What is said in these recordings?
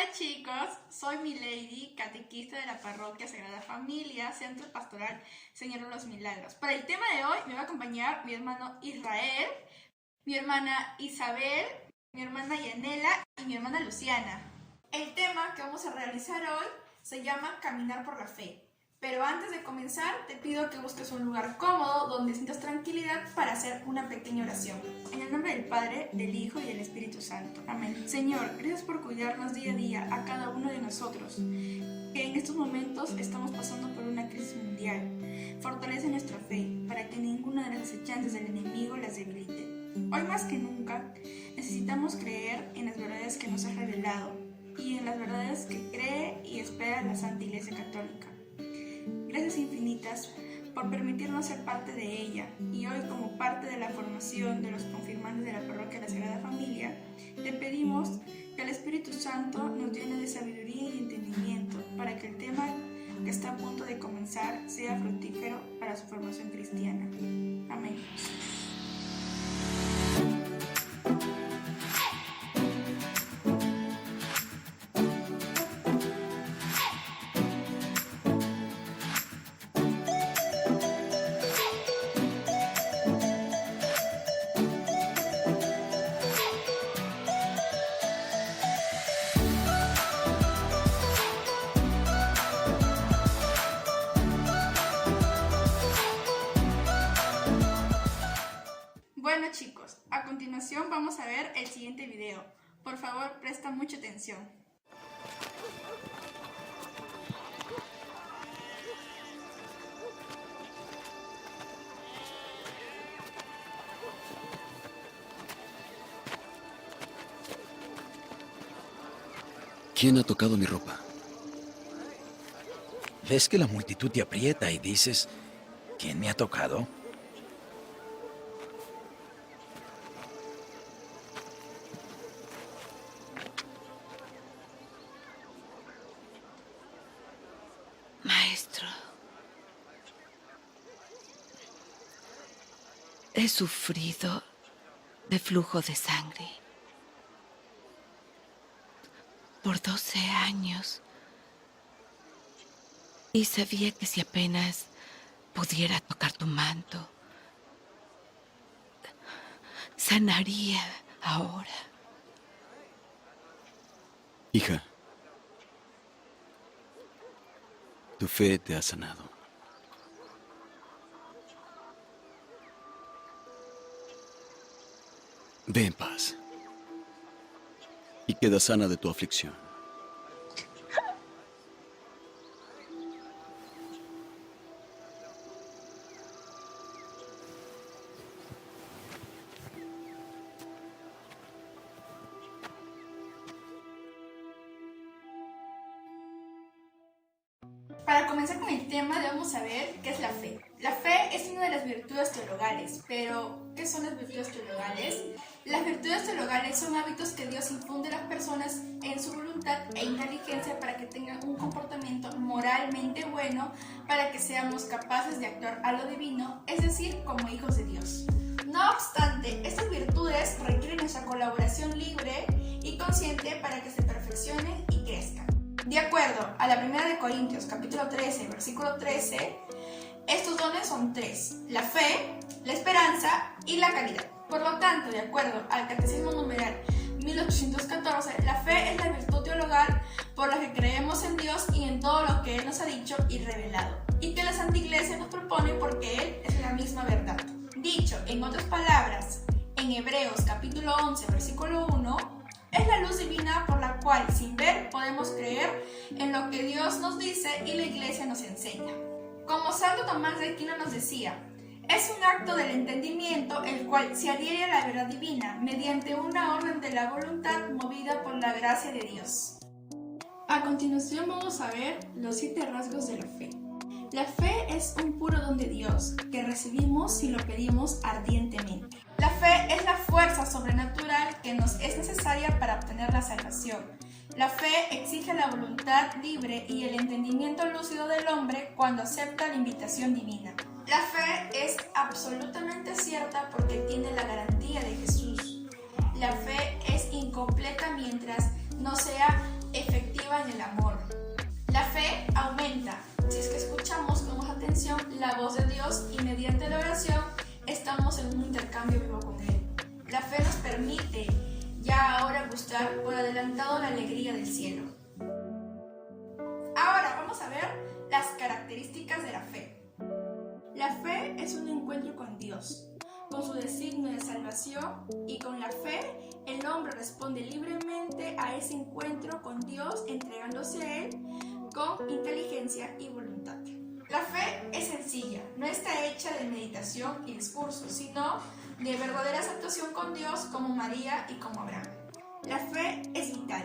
Hola chicos, soy Milady, catequista de la parroquia Sagrada Familia, Centro Pastoral Señor de los Milagros. Para el tema de hoy me va a acompañar mi hermano Israel, mi hermana Isabel, mi hermana Yanela y mi hermana Luciana. El tema que vamos a realizar hoy se llama Caminar por la Fe. Pero antes de comenzar, te pido que busques un lugar cómodo donde sientas tranquilidad para hacer una pequeña oración. En el nombre del Padre, del Hijo y del Espíritu Santo. Amén. Señor, gracias por cuidarnos día a día a cada uno de nosotros, que en estos momentos estamos pasando por una crisis mundial. Fortalece nuestra fe para que ninguna de las acechanzas del enemigo las debilite. Hoy más que nunca, necesitamos creer en las verdades que nos has revelado y en las verdades que cree y espera la Santa Iglesia Católica. Gracias infinitas por permitirnos ser parte de ella, y hoy, como parte de la formación de los confirmantes de la parroquia de la Sagrada Familia, te pedimos que el Espíritu Santo nos llene de sabiduría y entendimiento para que el tema que está a punto de comenzar sea fructífero para su formación cristiana. Amén. Bueno chicos, a continuación vamos a ver el siguiente video. Por favor, presta mucha atención. ¿Quién ha tocado mi ropa? ¿Ves que la multitud te aprieta y dices, ¿quién me ha tocado? Maestro, he sufrido de flujo de sangre por 12 años y sabía que si apenas pudiera tocar tu manto, sanaría ahora. Hija, tu fe te ha sanado. Ve en paz y queda sana de tu aflicción. Para comenzar con el tema debemos saber qué es la fe. La fe es una de las virtudes teologales, pero ¿qué son las virtudes teologales? Las virtudes teologales son hábitos que Dios infunde a las personas en su voluntad e inteligencia para que tengan un comportamiento moralmente bueno, para que seamos capaces de actuar a lo divino, es decir, como hijos de Dios. No obstante, estas virtudes requieren nuestra colaboración libre y consciente para que se perfeccionen y crezcan. De acuerdo a la 1 de Corintios, capítulo 13, versículo 13, estos dones son tres: la fe, la esperanza y la caridad. Por lo tanto, de acuerdo al Catecismo numeral 1814, la fe es la virtud teologal por la que creemos en Dios y en todo lo que Él nos ha dicho y revelado, y que la Santa Iglesia nos propone porque Él es la misma verdad. Dicho en otras palabras, en Hebreos capítulo 11, versículo 1, es la luz divina por la cual, sin ver, podemos creer en lo que Dios nos dice y la Iglesia nos enseña. Como Santo Tomás de Aquino nos decía, es un acto del entendimiento el cual se adhiere a la verdad divina mediante una orden de la voluntad movida por la gracia de Dios. A continuación vamos a ver los 7 rasgos de la fe. La fe es un puro don de Dios que recibimos si lo pedimos ardientemente. La fe es la fuerza sobrenatural que nos es necesaria para obtener la salvación. La fe exige la voluntad libre y el entendimiento lúcido del hombre cuando acepta la invitación divina. La fe es absolutamente cierta porque tiene la garantía de Jesús. La fe es incompleta mientras no sea efectiva el amor. La fe aumenta si es que escuchamos con más atención la voz de Dios y mediante la oración estamos en un intercambio vivo con Él. La fe nos permite ya ahora gustar por adelantado la alegría del cielo. Ahora vamos a ver las características de la fe. La fe es un encuentro con Dios, con su designio de salvación, y con la fe el hombre responde libremente a ese encuentro con Dios, entregándose a Él con inteligencia y voluntad. La fe es sencilla, no está hecha de meditación y discurso, sino de verdadera actuación con Dios como María y como Abraham. La fe es vital,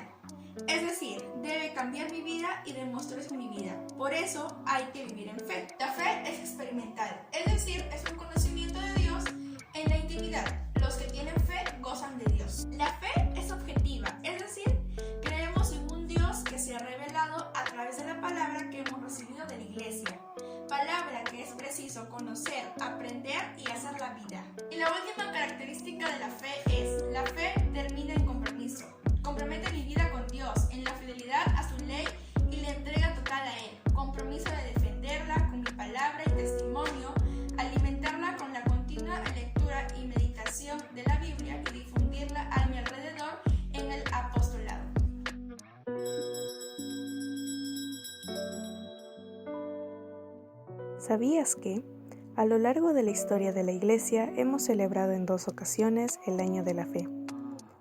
es decir, debe cambiar mi vida y demostrarse en mi vida. Por eso hay que vivir en fe. La fe es experimental, es decir, es un conocimiento de Dios en la intimidad. Los que tienen fe gozan de Dios. La fe es objetiva, es decir, creemos en un Dios que se ha revelado a través de la palabra que hemos recibido de la iglesia. Palabra que es preciso conocer, aprender y hacer la vida. Y la última característica de la fe es: la fe termina en compromiso. Compromete mi vida con Dios en la fidelidad a su ley y la entrega total a Él. Compromiso de defenderla con mi palabra y testimonio, alimentarla con la continua lectura y meditación de la Biblia y difundirla a mi alrededor en el apostolado. ¿Sabías que, a lo largo de la historia de la Iglesia, hemos celebrado en 2 ocasiones el Año de la Fe?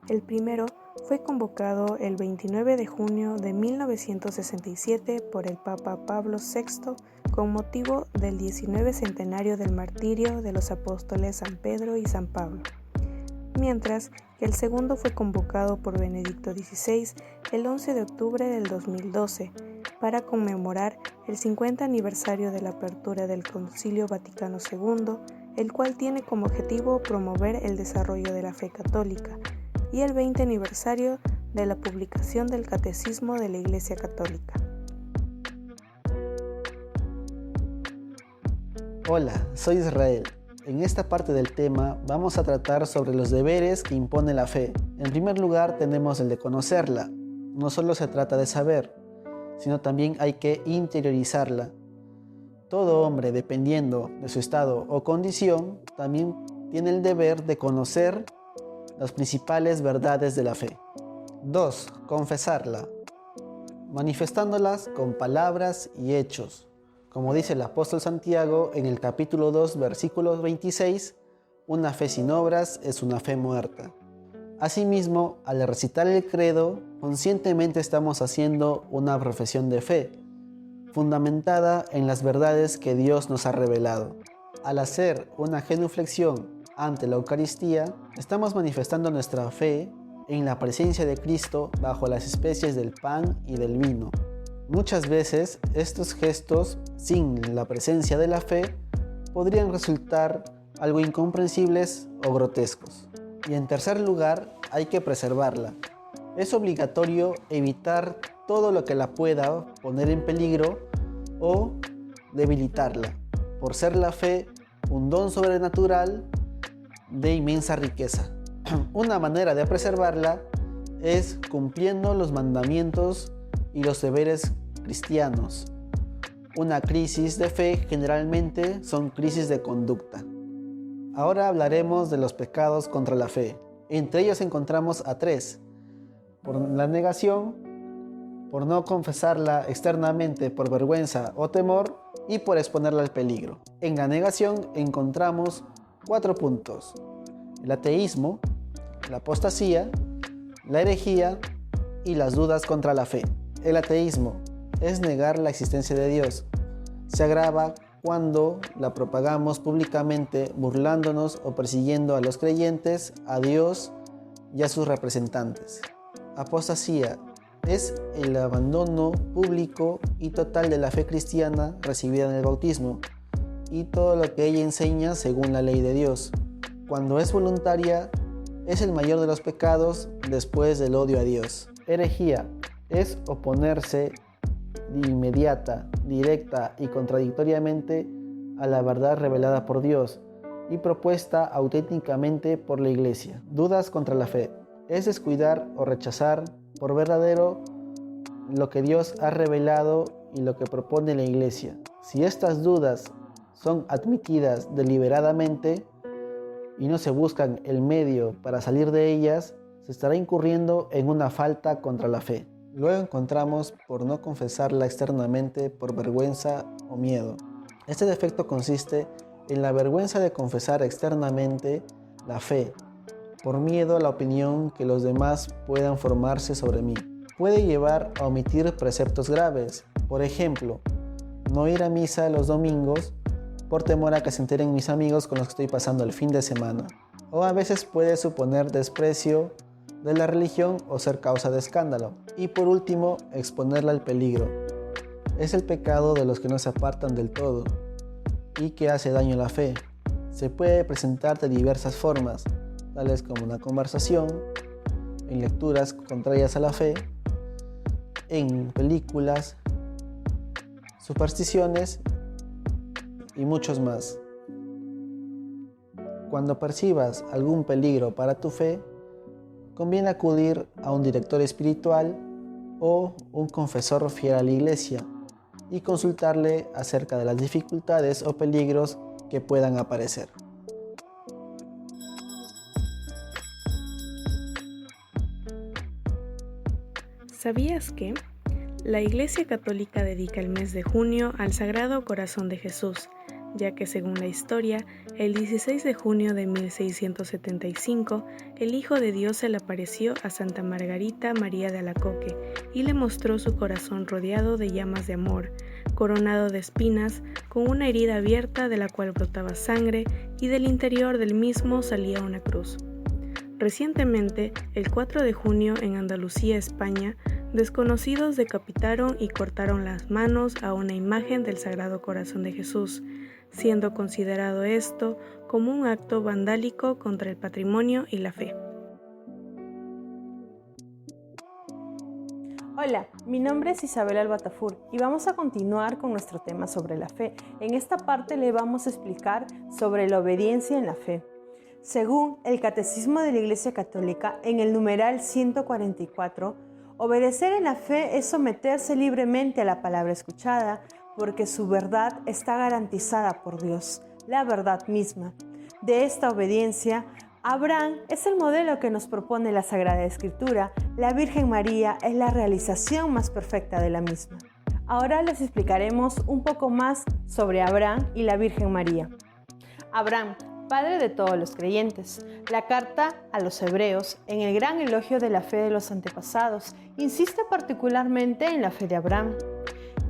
El primero fue convocado el 29 de junio de 1967 por el Papa Pablo VI con motivo del 19 centenario del martirio de los apóstoles San Pedro y San Pablo, mientras que el segundo fue convocado por Benedicto XVI el 11 de octubre del 2012 para conmemorar el 50 aniversario de la apertura del Concilio Vaticano II, el cual tiene como objetivo promover el desarrollo de la fe católica, y el 20 aniversario de la publicación del Catecismo de la Iglesia Católica. Hola, soy Israel. En esta parte del tema vamos a tratar sobre los deberes que impone la fe. En primer lugar tenemos el de conocerla. No solo se trata de saber, sino también hay que interiorizarla. Todo hombre, dependiendo de su estado o condición, también tiene el deber de conocer las principales verdades de la fe. 2. Confesarla, manifestándolas con palabras y hechos. Como dice el apóstol Santiago en el capítulo 2, versículo 26, una fe sin obras es una fe muerta. Asimismo, al recitar el credo, conscientemente estamos haciendo una profesión de fe, fundamentada en las verdades que Dios nos ha revelado. Al hacer una genuflexión ante la Eucaristía, estamos manifestando nuestra fe en la presencia de Cristo bajo las especies del pan y del vino. Muchas veces estos gestos, sin la presencia de la fe, podrían resultar algo incomprensibles o grotescos. Y en tercer lugar, hay que preservarla. Es obligatorio evitar todo lo que la pueda poner en peligro o debilitarla, por ser la fe un don sobrenatural de inmensa riqueza. Una manera de preservarla es cumpliendo los mandamientos y los deberes cristianos. Una crisis de fe generalmente son crisis de conducta. Ahora hablaremos de los pecados contra la fe. Entre ellos encontramos a 3. Por la negación, por no confesarla externamente por vergüenza o temor y por exponerla al peligro. En la negación encontramos 4 puntos: el ateísmo, la apostasía, la herejía y las dudas contra la fe. El ateísmo es negar la existencia de Dios. Se agrava cuando la propagamos públicamente burlándonos o persiguiendo a los creyentes, a Dios y a sus representantes. Apostasía es el abandono público y total de la fe cristiana recibida en el bautismo y todo lo que ella enseña según la ley de Dios. Cuando es voluntaria, es el mayor de los pecados después del odio a Dios. Herejía es oponerse inmediata, directa y contradictoriamente a la verdad revelada por Dios y propuesta auténticamente por la Iglesia. Dudas contra la fe es descuidar o rechazar por verdadero lo que Dios ha revelado y lo que propone la Iglesia. Si estas dudas son admitidas deliberadamente y no se buscan el medio para salir de ellas, se estará incurriendo en una falta contra la fe. Luego encontramos por no confesarla externamente por vergüenza o miedo. Este defecto consiste en la vergüenza de confesar externamente la fe, por miedo a la opinión que los demás puedan formarse sobre mí. Puede llevar a omitir preceptos graves, por ejemplo, no ir a misa los domingos por temor a que se enteren mis amigos con los que estoy pasando el fin de semana. O a veces puede suponer desprecio de la religión o ser causa de escándalo. Y por último, exponerla al peligro. Es el pecado de los que no se apartan del todo y que hace daño a la fe. Se puede presentar de diversas formas, tales como una conversación, en lecturas contrarias a la fe, en películas, supersticiones y muchos más. Cuando percibas algún peligro para tu fe, conviene acudir a un director espiritual o un confesor fiel a la iglesia y consultarle acerca de las dificultades o peligros que puedan aparecer. ¿Sabías que? La Iglesia Católica dedica el mes de junio al Sagrado Corazón de Jesús, ya que según la historia, el 16 de junio de 1675, el Hijo de Dios se le apareció a Santa Margarita María de Alacoque y le mostró su corazón rodeado de llamas de amor, coronado de espinas, con una herida abierta de la cual brotaba sangre y del interior del mismo salía una cruz. Recientemente, el 4 de junio en Andalucía, España, desconocidos decapitaron y cortaron las manos a una imagen del Sagrado Corazón de Jesús, siendo considerado esto como un acto vandálico contra el patrimonio y la fe. Hola, mi nombre es Isabel Albatafur y vamos a continuar con nuestro tema sobre la fe. En esta parte le vamos a explicar sobre la obediencia en la fe. Según el Catecismo de la Iglesia Católica, en el numeral 144, obedecer en la fe es someterse libremente a la palabra escuchada, porque su verdad está garantizada por Dios, la verdad misma. De esta obediencia, Abraham es el modelo que nos propone la Sagrada Escritura. La Virgen María es la realización más perfecta de la misma. Ahora les explicaremos un poco más sobre Abraham y la Virgen María. Abraham, padre de todos los creyentes. La carta a los hebreos, en el gran elogio de la fe de los antepasados, insiste particularmente en la fe de Abraham.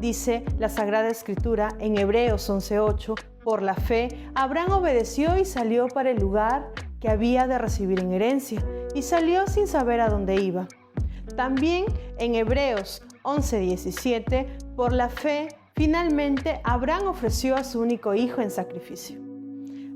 Dice la Sagrada Escritura en Hebreos 11:8, por la fe, Abraham obedeció y salió para el lugar que había de recibir en herencia, y salió sin saber a dónde iba. También en Hebreos 11:17, por la fe, finalmente Abraham ofreció a su único hijo en sacrificio.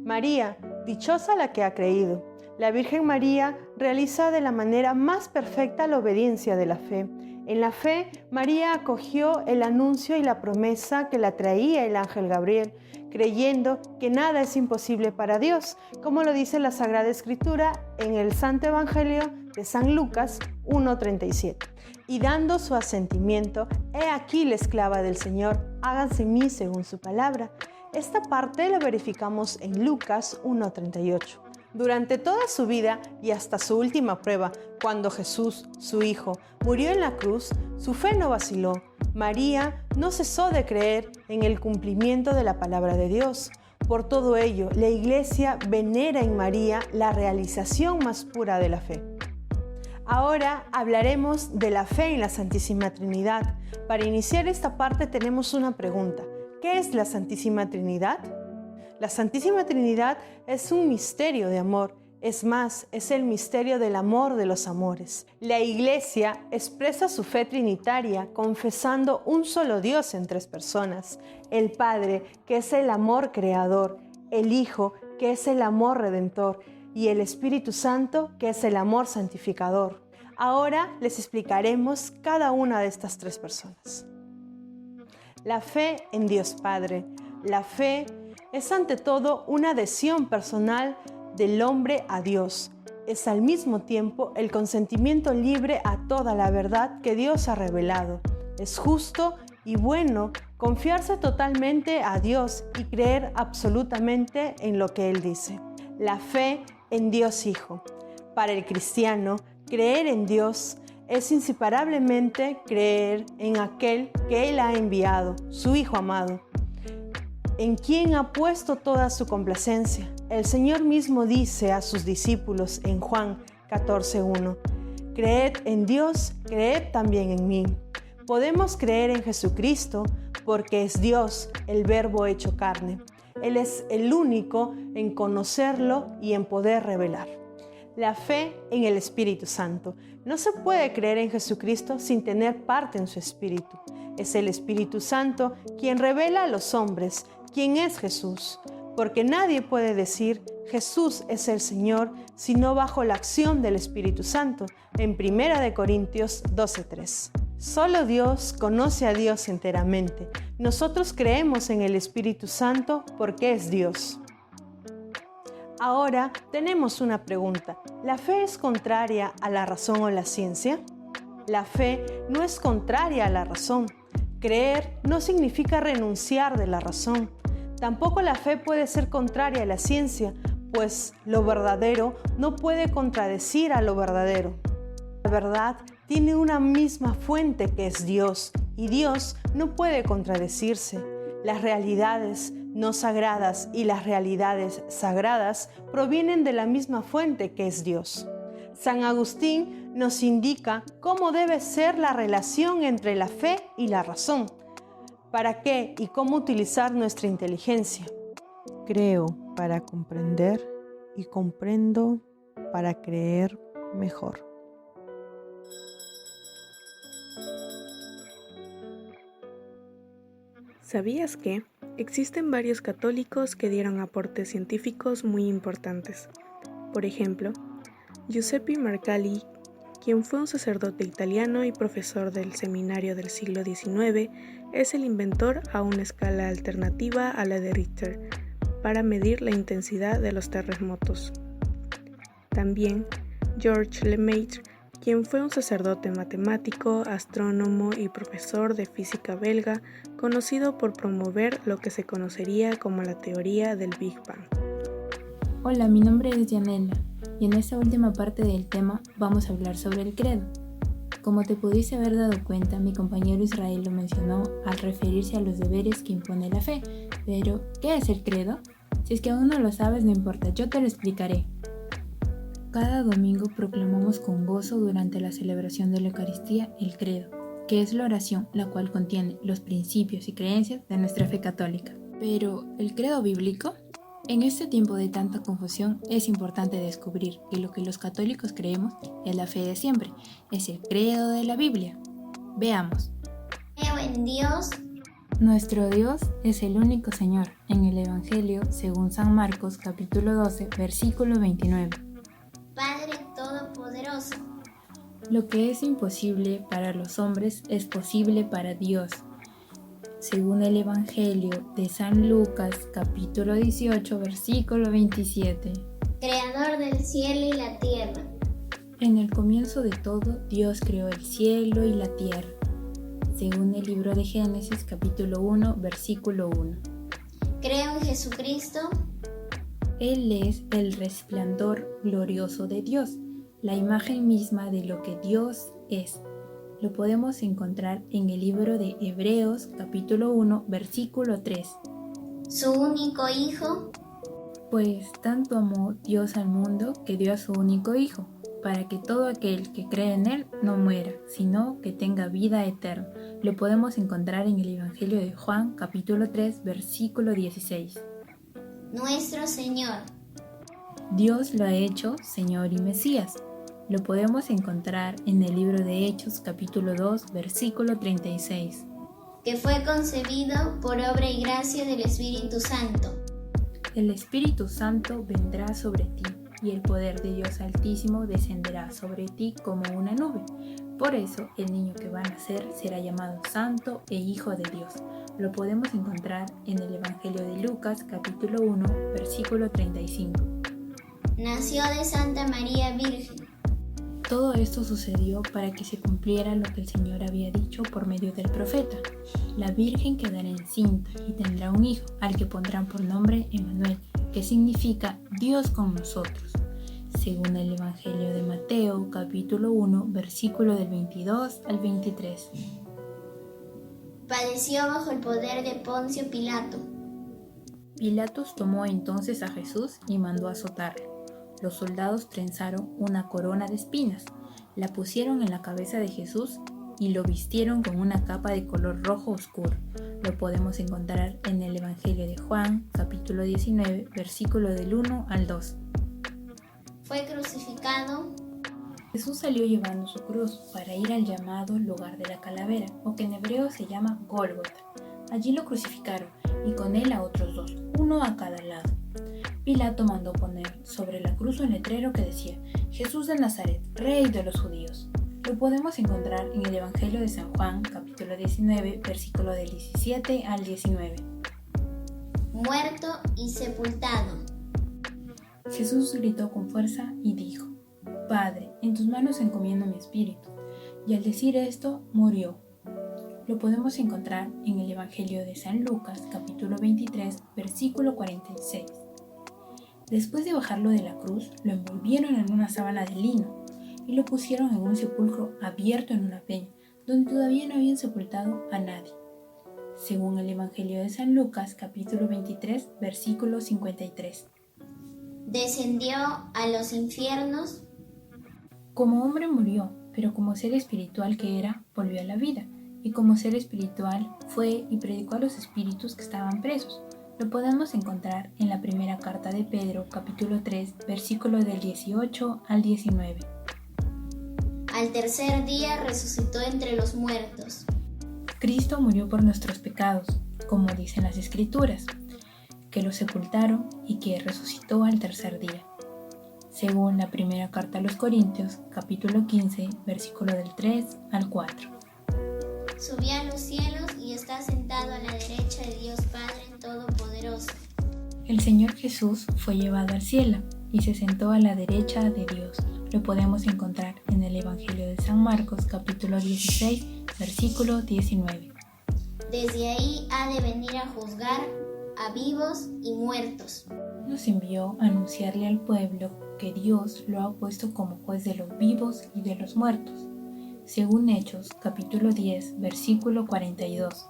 María, dichosa la que ha creído. La Virgen María realiza de la manera más perfecta la obediencia de la fe. En la fe, María acogió el anuncio y la promesa que la traía el ángel Gabriel, creyendo que nada es imposible para Dios, como lo dice la Sagrada Escritura en el Santo Evangelio de San Lucas 1:37. Y dando su asentimiento, he aquí la esclava del Señor, háganse en mí según su palabra. Esta parte la verificamos en Lucas 1:38. Durante toda su vida y hasta su última prueba, cuando Jesús, su Hijo, murió en la cruz, su fe no vaciló. María no cesó de creer en el cumplimiento de la palabra de Dios. Por todo ello, la Iglesia venera en María la realización más pura de la fe. Ahora hablaremos de la fe en la Santísima Trinidad. Para iniciar esta parte tenemos una pregunta. ¿Qué es la Santísima Trinidad? La Santísima Trinidad es un misterio de amor. Es más, es el misterio del amor de los amores. La Iglesia expresa su fe trinitaria confesando un solo Dios en tres personas. El Padre, que es el amor creador, el Hijo, que es el amor redentor, y el Espíritu Santo, que es el amor santificador. Ahora les explicaremos cada una de estas tres personas. La fe en Dios Padre. La fe es ante todo una adhesión personal del hombre a Dios. es al mismo tiempo el consentimiento libre a toda la verdad que Dios ha revelado. Es justo y bueno confiarse totalmente a Dios y creer absolutamente en lo que Él dice. La fe en Dios Hijo. Para el cristiano, creer en Dios es inseparablemente creer en aquel que Él ha enviado, su Hijo amado, en quien ha puesto toda su complacencia. El Señor mismo dice a sus discípulos en Juan 14:1, creed en Dios, creed también en mí. Podemos creer en Jesucristo porque es Dios, el Verbo hecho carne. Él es el único en conocerlo y en poder revelar. La fe en el Espíritu Santo. No se puede creer en Jesucristo sin tener parte en su Espíritu. Es el Espíritu Santo quien revela a los hombres quién es Jesús, porque nadie puede decir Jesús es el Señor sino bajo la acción del Espíritu Santo, en 1 Corintios 12:3. Solo Dios conoce a Dios enteramente. Nosotros creemos en el Espíritu Santo porque es Dios. Ahora tenemos una pregunta. ¿La fe es contraria a la razón o la ciencia? La fe no es contraria a la razón. Creer no significa renunciar de la razón. Tampoco la fe puede ser contraria a la ciencia, pues lo verdadero no puede contradecir a lo verdadero. La verdad tiene una misma fuente que es Dios, y Dios no puede contradecirse. Las realidades no sagradas y las realidades sagradas provienen de la misma fuente que es Dios. San Agustín nos indica cómo debe ser la relación entre la fe y la razón. ¿Para qué y cómo utilizar nuestra inteligencia? Creo para comprender y comprendo para creer mejor. ¿Sabías que existen varios católicos que dieron aportes científicos muy importantes? Por ejemplo, Giuseppe Marcalli, quien fue un sacerdote italiano y profesor del seminario del siglo XIX, es el inventor a una escala alternativa a la de Richter para medir la intensidad de los terremotos. También Georges Lemaitre, quien fue un sacerdote matemático, astrónomo y profesor de física belga, conocido por promover lo que se conocería como la teoría del Big Bang. Hola, mi nombre es Yanela y en esta última parte del tema vamos a hablar sobre el credo. Como te pudiste haber dado cuenta, mi compañero Israel lo mencionó al referirse a los deberes que impone la fe. Pero, ¿qué es el credo? Si es que aún no lo sabes, no importa, yo te lo explicaré. Cada domingo proclamamos con gozo durante la celebración de la Eucaristía el credo, que es la oración, la cual contiene los principios y creencias de nuestra fe católica. Pero, ¿el credo bíblico? En este tiempo de tanta confusión es importante descubrir que lo que los católicos creemos es la fe de siempre, es el credo de la Biblia. Veamos. Creo en Dios. Nuestro Dios es el único Señor, en el Evangelio según San Marcos capítulo 12, versículo 29. Padre Todopoderoso. Lo que es imposible para los hombres es posible para Dios. Según el Evangelio de San Lucas, capítulo 18, versículo 27. Creador del cielo y la tierra. En el comienzo de todo, Dios creó el cielo y la tierra. Según el libro de Génesis, capítulo 1, versículo 1. Creo en Jesucristo. Él es el resplandor glorioso de Dios, la imagen misma de lo que Dios es. Lo podemos encontrar en el libro de Hebreos, capítulo 1, versículo 3. Su único Hijo. Pues tanto amó Dios al mundo que dio a su único Hijo, para que todo aquel que cree en Él no muera, sino que tenga vida eterna. Lo podemos encontrar en el Evangelio de Juan, capítulo 3, versículo 16. Nuestro Señor. Dios lo ha hecho Señor y Mesías. Lo podemos encontrar en el libro de Hechos, capítulo 2, versículo 36. Que fue concebido por obra y gracia del Espíritu Santo. El Espíritu Santo vendrá sobre ti, y el poder de Dios Altísimo descenderá sobre ti como una nube. Por eso, el niño que va a nacer será llamado Santo e Hijo de Dios. Lo podemos encontrar en el Evangelio de Lucas, capítulo 1, versículo 35. nació de Santa María Virgen. Todo esto sucedió para que se cumpliera lo que el Señor había dicho por medio del profeta. La Virgen quedará encinta y tendrá un hijo, al que pondrán por nombre Emmanuel, que significa Dios con nosotros. Según el Evangelio de Mateo, capítulo 1, versículo del 22 al 23. Padeció bajo el poder de Poncio Pilato. Pilatos tomó entonces a Jesús y mandó azotarlo. Los soldados trenzaron una corona de espinas, la pusieron en la cabeza de Jesús y lo vistieron con una capa de color rojo oscuro. Lo podemos encontrar en el Evangelio de Juan, capítulo 19, versículo del 1 al 2. Fue crucificado. Jesús salió llevando su cruz para ir al llamado lugar de la calavera, o que en hebreo se llama Gólgota. Allí lo crucificaron y con él a otros dos, uno a cada lado. Pilato mandó poner sobre la cruz un letrero que decía: Jesús de Nazaret, Rey de los Judíos. Lo podemos encontrar en el Evangelio de San Juan, capítulo 19, versículo del 17 al 19. Muerto y sepultado. Jesús gritó con fuerza y dijo: Padre, en tus manos encomiendo mi espíritu. Y al decir esto, murió. Lo podemos encontrar en el Evangelio de San Lucas, capítulo 23, versículo 46. Después de bajarlo de la cruz, lo envolvieron en una sábana de lino y lo pusieron en un sepulcro abierto en una peña, donde todavía no habían sepultado a nadie. Según el Evangelio de San Lucas, capítulo 23, versículo 53. Descendió a los infiernos. Como hombre murió, pero como ser espiritual que era, volvió a la vida, y como ser espiritual fue y predicó a los espíritus que estaban presos. Lo podemos encontrar en la primera carta de Pedro, capítulo 3, versículo del 18 al 19. Al tercer día resucitó entre los muertos. Cristo murió por nuestros pecados, como dicen las Escrituras, que lo sepultaron y que resucitó al tercer día. Según la primera carta a los Corintios, capítulo 15, versículo del 3 al 4. Subió a los cielos y está sentado a la derecha de Dios Padre Todopoderoso. El Señor Jesús fue llevado al cielo y se sentó a la derecha de Dios. Lo podemos encontrar en el Evangelio de San Marcos, capítulo 16, versículo 19. Desde ahí ha de venir a juzgar a vivos y muertos. Nos envió a anunciarle al pueblo que Dios lo ha puesto como juez de los vivos y de los muertos. Según Hechos, capítulo 10, versículo 42.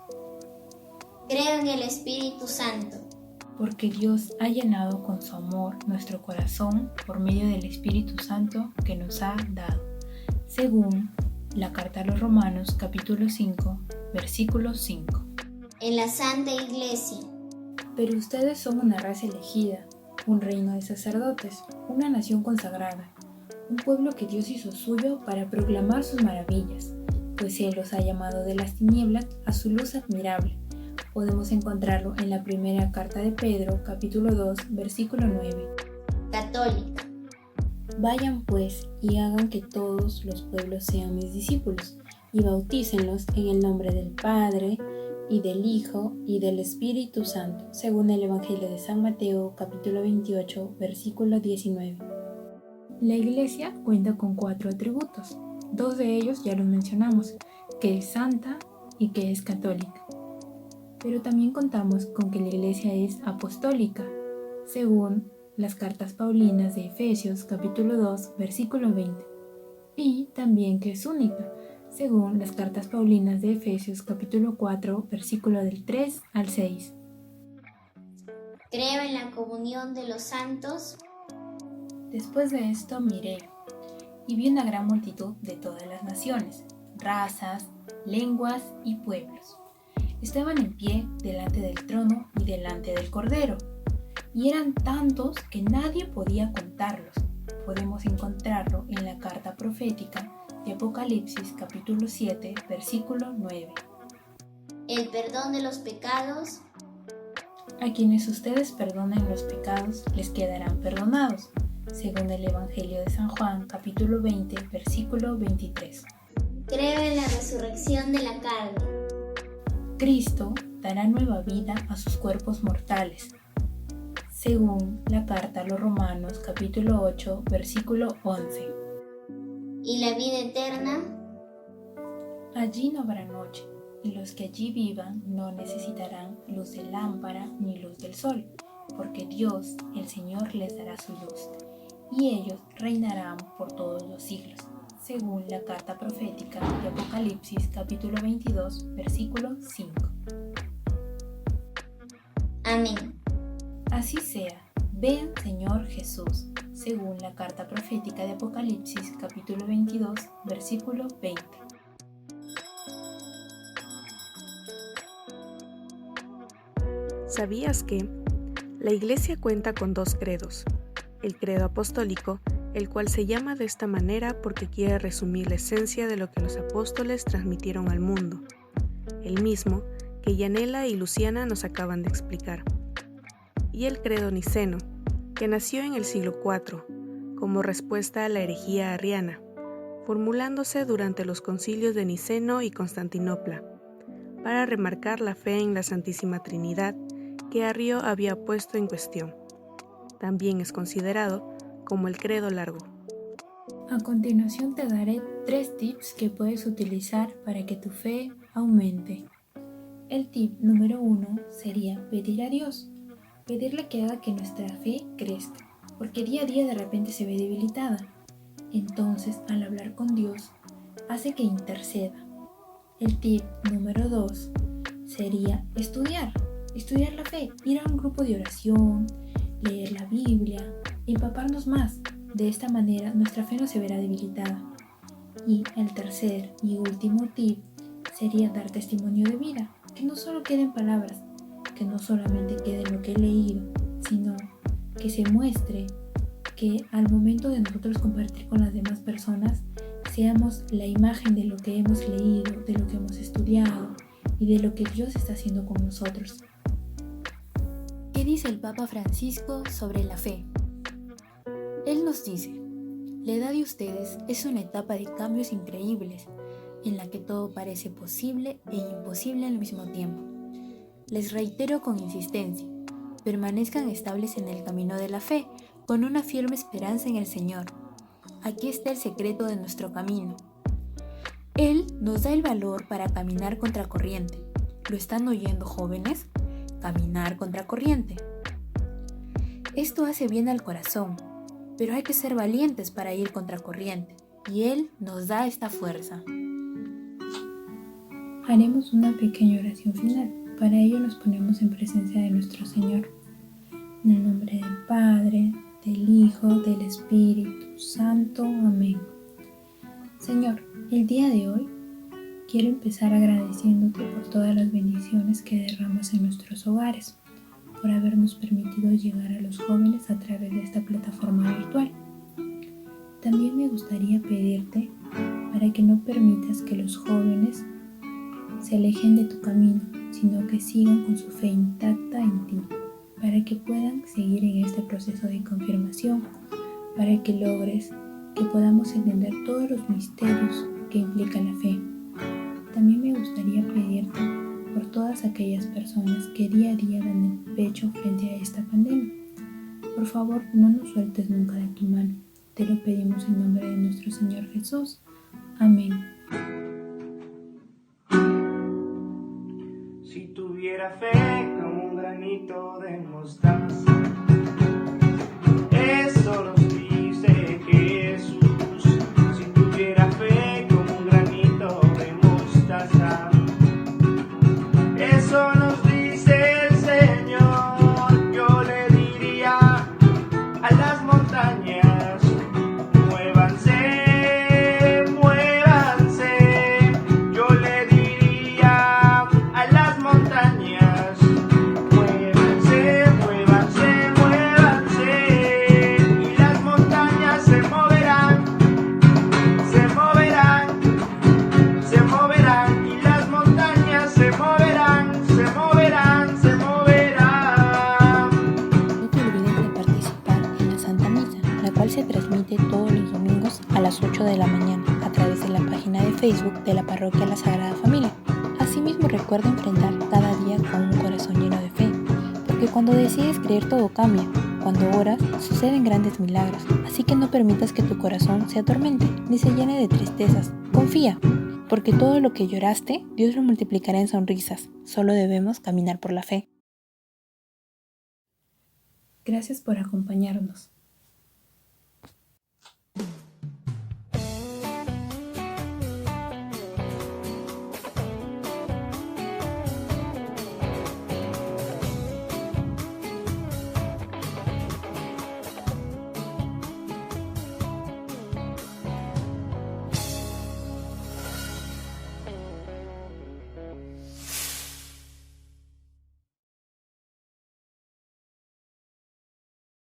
Creo en el Espíritu Santo. Porque Dios ha llenado con su amor nuestro corazón por medio del Espíritu Santo que nos ha dado. Según la carta a los Romanos, capítulo 5, versículo 5. En la Santa Iglesia. Pero ustedes son una raza elegida, un reino de sacerdotes, una nación consagrada, un pueblo que Dios hizo suyo para proclamar sus maravillas, pues Él los ha llamado de las tinieblas a su luz admirable. Podemos encontrarlo en la primera carta de Pedro, capítulo 2, versículo 9. Católica. Vayan pues y hagan que todos los pueblos sean mis discípulos, y bautícenlos en el nombre del Padre, y del Hijo, y del Espíritu Santo, según el Evangelio de San Mateo, capítulo 28, versículo 19. La Iglesia cuenta con 4 atributos. 2 de ellos ya los mencionamos, que es santa y que es católica. Pero también contamos con que la Iglesia es apostólica, según las cartas paulinas de Efesios, capítulo 2, versículo 20. Y también que es única, según las cartas paulinas de Efesios, capítulo 4, versículo del 3 al 6. Creo en la comunión de los santos. Después de esto miré, y vi una gran multitud de todas las naciones, razas, lenguas y pueblos. Estaban en pie delante del trono y delante del Cordero, y eran tantos que nadie podía contarlos. Podemos encontrarlo en la carta profética de Apocalipsis, capítulo 7, versículo 9. El perdón de los pecados. A quienes ustedes perdonen los pecados, les quedarán perdonados, según el Evangelio de San Juan, capítulo 20, versículo 23. Creo en la resurrección de la carne. Cristo dará nueva vida a sus cuerpos mortales. según la carta a los Romanos capítulo 8, versículo 11. ¿Y la vida eterna? Allí no habrá noche, y los que allí vivan no necesitarán luz de lámpara ni luz del sol, porque Dios, el Señor, les dará su luz, y ellos reinarán por todos los siglos, según la carta profética de Apocalipsis capítulo 22, versículo 5. Amén. Así sea. Ven, Señor Jesús, según la carta profética de Apocalipsis capítulo 22, versículo 20. ¿Sabías que la Iglesia cuenta con 2 credos? El credo apostólico, el cual se llama de esta manera porque quiere resumir la esencia de lo que los apóstoles transmitieron al mundo, el mismo que Yanela y Luciana nos acaban de explicar. Y el credo niceno, que nació en el siglo IV, como respuesta a la herejía arriana, formulándose durante los concilios de Niceno y Constantinopla, para remarcar la fe en la Santísima Trinidad que Arrio había puesto en cuestión. También es considerado como el credo largo. A continuación te daré 3 tips que puedes utilizar para que tu fe aumente. El tip número 1 sería pedir a Dios. Pedirle que haga que nuestra fe crezca, porque día a día de repente se ve debilitada. Entonces, al hablar con Dios, hace que interceda. El tip número 2 sería estudiar la fe, ir a un grupo de oración, leer la Biblia, empaparnos más. De esta manera nuestra fe no se verá debilitada. Y el tercer y último tip sería dar testimonio de vida, que no solo queden palabras, que no solamente quede lo que he leído, sino que se muestre que al momento de nosotros compartir con las demás personas, seamos la imagen de lo que hemos leído, de lo que hemos estudiado y de lo que Dios está haciendo con nosotros. ¿Qué dice el Papa Francisco sobre la fe? Él nos dice: la edad de ustedes es una etapa de cambios increíbles, en la que todo parece posible e imposible al mismo tiempo. Les reitero con insistencia, permanezcan estables en el camino de la fe, con una firme esperanza en el Señor. Aquí está el secreto de nuestro camino. Él nos da el valor para caminar contracorriente. ¿Lo están oyendo, jóvenes? Caminar contracorriente. Esto hace bien al corazón, pero hay que ser valientes para ir contracorriente, y Él nos da esta fuerza. Haremos una pequeña oración final. Para ello nos ponemos en presencia de nuestro Señor. En el nombre del Padre, del Hijo, del Espíritu Santo. Amén. Señor, el día de hoy quiero empezar agradeciéndote por todas las bendiciones que derramas en nuestros hogares, por habernos permitido llegar a los jóvenes a través de esta plataforma virtual. También me gustaría pedirte para que no permitas que los jóvenes se alejen de tu camino, sino que sigan con su fe intacta en ti, para que puedan seguir en este proceso de confirmación, para que logres que podamos entender todos los misterios que implica la fe. También me gustaría pedirte por todas aquellas personas que día a día dan el pecho frente a esta pandemia. Por favor, no nos sueltes nunca de tu mano. Te lo pedimos en nombre de nuestro Señor Jesús. Amén. Si tuviera fe como un granito de mostaza, eso nos dice Jesús. Si tuviera fe como un granito de mostaza, eso nos dice el Señor. Yo le diría a las montañas: muévanse, muévanse. Yo le diría a las montañas: muévanse, muévanse, muévanse. Y las montañas se moverán, se moverán, se moverán. Y las montañas se moverán, se moverán, se moverán. No te olvides de participar en la Santa Misa, la cual se transmite todos los domingos a las 8 de la mañana a través de la página de Facebook de la Parroquia La Sagrada Familia. Asimismo, recuerda enfrentar cada día con un corazón lleno de fe, porque cuando Cuando decides creer todo cambia. Cuando oras, suceden grandes milagros. Así que no permitas que tu corazón se atormente ni se llene de tristezas. Confía, porque todo lo que lloraste, Dios lo multiplicará en sonrisas. Solo debemos caminar por la fe. Gracias por acompañarnos.